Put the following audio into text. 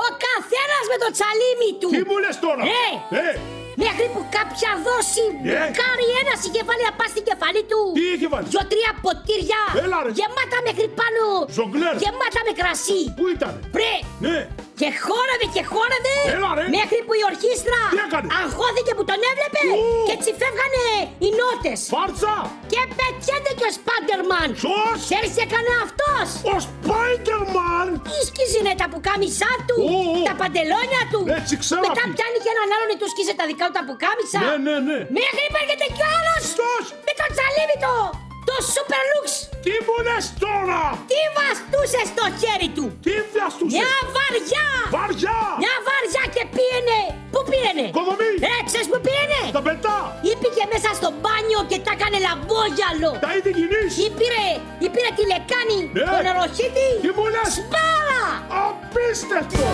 Ο καθένας με το τσαλίμι του. Τι μου λες τώρα? Μέχρι που κάποια δώσει μπουκάρει ένα είχε βάλει απά στην κεφαλή του. Τι είχε βάλει? 2-3 ποτήρια. Έλα, ρε. Γεμάτα μέχρι πάνω. Ζογκλέρ. Γεμάτα με κρασί. Πού ήταν? Πρε. Ναι. Και χόρευε. Έλα, ρε. Μέχρι που η ορχήστρα Τι έκανε? αγχώθηκε που τον έβλεπε. Και έτσι φεύγανε οι νότες. Φάρτσα. Και πετιέται και ο Σπάντερμαν. Ποιος? Ξέρεις τι έκανε αυτός? Ο Σπάιντερμαν. Σκίζινε τα πουκάμισά του, τα παντελόνια του. Έτσι ξέρω. Μετά πιάνει και έναν άλλον του σκίσε τα δικά του τα πουκάμισα. Ναι. Μέχρι που έρχεται κι ο άλλος. Ποιος? Με το τσαλίμι του. Το Super Lux. Τι μου λες τώρα? Τι βαστούσε στο χέρι του? Τι βιαστούσε? Μια βαριά. Βαριά. Μια βαριά και πήγαινε. Πού πήγαινε? Κοδομή. Ξέρεις που πήγαινε? Τα πετά. Πήγε μέσα στο μπάνιο και τα έκανε λαμπόγιαλο. Τα είδε γυνής. Πήρε τη λεκάνη. Ναι. Το νεροχύτη. Τι μου λες? Σπάρα. Απίστευτο.